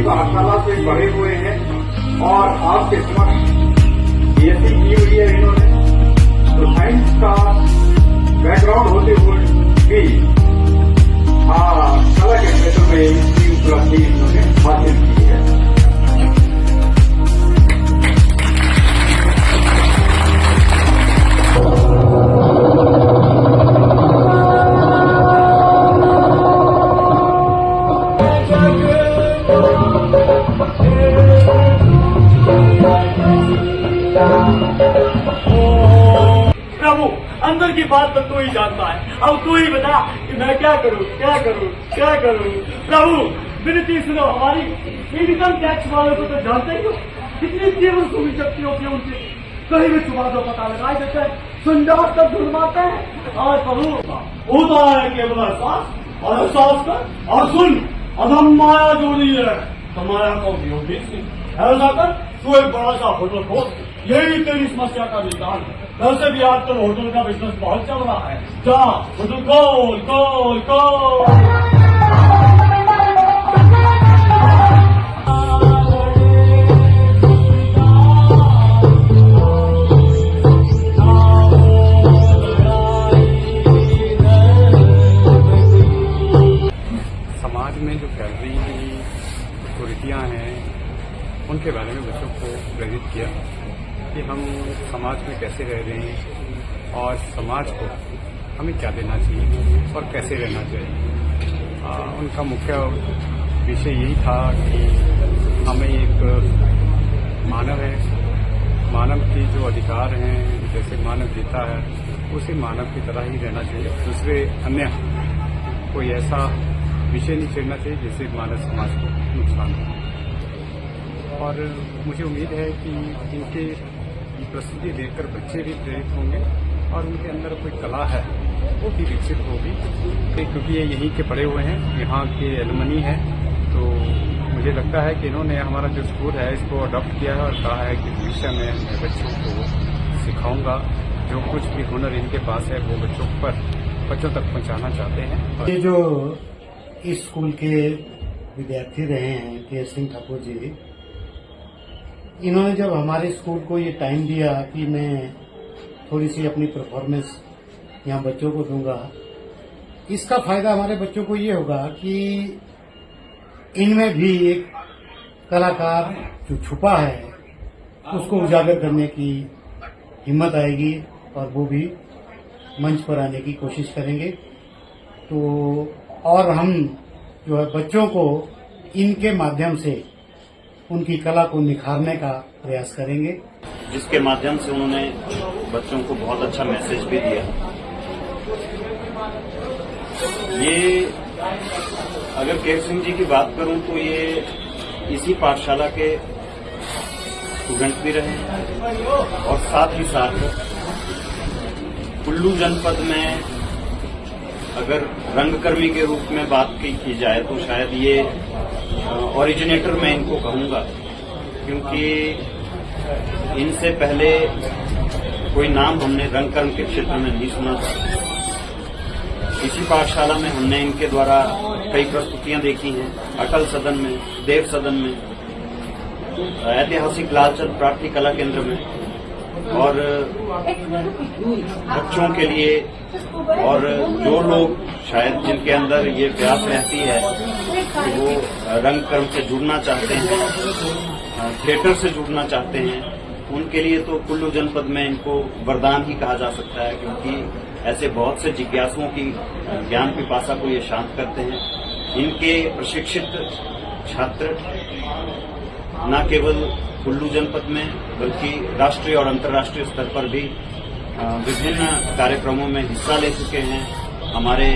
पाठशाला से पढ़े हुए हैं और आपके समक्ष बीएससी की हुई है इन्होंने, तो साइंस का बैकग्राउंड होते हुए भी कला के क्षेत्र में इसकी उपलब्धि इन्होंने हासिल की है। प्रभु, अंदर की बात तो तू ही जानता है। अब तू ही बता कि मैं क्या करूं, क्या करूं, क्या करूं। प्रभु, विनती सुनो हमारी। इनकम टैक्स वालों को तो जानते ही हो, कितनी तीव्र सुनी शक्ति होती है उनसे। कहीं भी छुपा दो, पता लगाए देते हैं, सुंदर तक ढूंढ मारते हैं। और प्रभु होता है केवल एहसास, और एहसास कर और सुन, अधम माया जोड़ी है तो माया का उपयोग भी ऐसा कर तू एक बड़ा सा होटल खोल, यही तेरी समस्या का निदान है। वैसे भी आजकल होटल का बिजनेस बहुत चल रहा है। जा होटल खोल खोल खोल। समाज में जो फैल रही कुरीतियाँ हैं उनके बारे में बच्चों को प्रेरित किया कि हम समाज में कैसे रह रहे हैं और समाज को हमें क्या देना चाहिए और कैसे रहना चाहिए। उनका मुख्य विषय यही था कि हमें एक मानव है, मानव की जो अधिकार हैं, जैसे मानव जीता है उसे मानव की तरह ही रहना चाहिए। दूसरे अन्य कोई ऐसा विषय नहीं छेड़ना चाहिए जिससे मानव समाज को नुकसान हो। और मुझे उम्मीद है कि इनके प्रस्तुति देखकर बच्चे भी प्रेरित होंगे और उनके अंदर कोई कला है वो भी विकसित होगी, क्योंकि ये यहीं के पढ़े हुए हैं, यहाँ के एलुमनी हैं। तो मुझे लगता है कि इन्होंने हमारा जो स्कूल है इसको अडॉप्ट किया है और कहा है कि भविष्य में मैं बच्चों को सिखाऊंगा, जो कुछ भी हुनर इनके पास है वो बच्चों तक पहुँचाना चाहते हैं। ये जो इस स्कूल के विद्यार्थी रहे हैं के सिंह ठाकुर जी, इन्होंने जब हमारे स्कूल को ये टाइम दिया कि मैं थोड़ी सी अपनी परफॉर्मेंस यहाँ बच्चों को दूंगा, इसका फायदा हमारे बच्चों को ये होगा कि इनमें भी एक कलाकार जो छुपा है उसको उजागर करने की हिम्मत आएगी और वो भी मंच पर आने की कोशिश करेंगे। तो और हम जो है बच्चों को इनके माध्यम से उनकी कला को निखारने का प्रयास करेंगे, जिसके माध्यम से उन्होंने बच्चों को बहुत अच्छा मैसेज भी दिया। ये अगर केर सिंह जी की बात करूं तो ये इसी पाठशाला के स्टूडेंट भी रहे हैं और साथ ही साथ कुल्लू जनपद में अगर रंगकर्मी के रूप में बात की जाए तो शायद ये ओरिजिनेटर मैं इनको कहूंगा, क्योंकि इनसे पहले कोई नाम हमने रंगकर्म के क्षेत्र में नहीं सुना था। इसी पाठशाला में हमने इनके द्वारा कई प्रस्तुतियां देखी हैं, अटल सदन में, देव सदन में, ऐतिहासिक लालचंद प्रार्थी कला केंद्र में, और बच्चों के लिए और जो लोग शायद जिनके अंदर ये प्यास रहती है कि वो रंगकर्म से जुड़ना चाहते हैं, थिएटर से जुड़ना चाहते हैं, उनके लिए तो कुल्लू जनपद में इनको वरदान ही कहा जा सकता है, क्योंकि ऐसे बहुत से जिज्ञासुओं की ज्ञान पिपासा को ये शांत करते हैं। इनके प्रशिक्षित छात्र न केवल कुल्लू जनपद में बल्कि राष्ट्रीय और अंतर्राष्ट्रीय स्तर पर भी विभिन्न कार्यक्रमों में हिस्सा ले चुके हैं, हमारे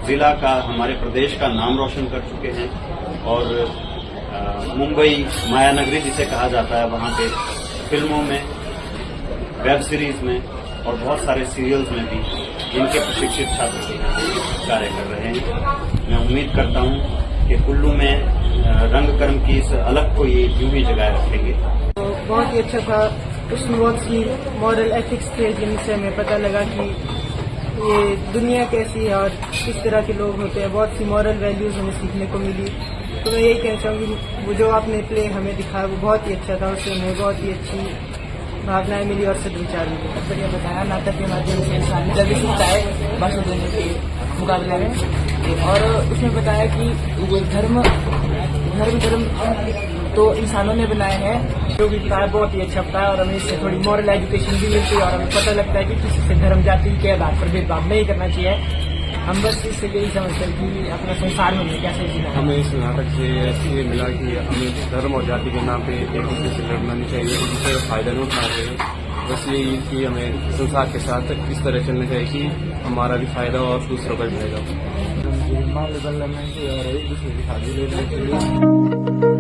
जिला का, हमारे प्रदेश का नाम रोशन कर चुके हैं। और मुंबई मायानगरी जिसे कहा जाता है, वहां पे फिल्मों में, वेब सीरीज में और बहुत सारे सीरियल्स में भी इनके प्रशिक्षित छात्र कार्य कर रहे हैं। मैं उम्मीद करता हूं कि कुल्लू में रंगकर्म की इस अलग को ये यूं ही जगाए रखेंगे। तो बहुत ही अच्छा था, उसमें बहुत सी मॉरल एथिक्स थे जिनसे हमें पता लगा कि ये दुनिया कैसी है और किस तरह के लोग होते हैं। बहुत सी मॉरल वैल्यूज हमें सीखने को मिली। तो मैं यही कहना चाहूँगी वो जो आपने प्ले हमें दिखाया वो बहुत ही अच्छा था, उससे हमें बहुत ही अच्छी भावनाएं मिली और सदविचार मिले। बढ़िया बताया, नाटक के माध्यम से इंसान जल्दी सीखता है भाषण देने के मुकाबले में। और उसने बताया कि वो धर्म तो इंसानों ने बनाए हैं। जो भी बताया बहुत ही अच्छा बताया और हमें इससे थोड़ी मॉरल एजुकेशन भी मिलती है और हमें पता लगता है कि किसी से धर्म जाति के आधार पर भेदभाव नहीं करना चाहिए। हम बस इससे यही समझते हैं कि अपना संसार में कैसे जीना है। हमें इस नाटक से ये मिला कि हमें धर्म और जाति के नाम पे एक दूसरे से लड़ना नहीं चाहिए, एक दूसरे का फायदा नहीं उठाना चाहिए। बस यही कि हमें संसार के साथ इस तरह चलना चाहिए कि हमारा भी फायदा और दूसरों का भी फायदा हो। मान लेवल में और एक दूसरे की शादी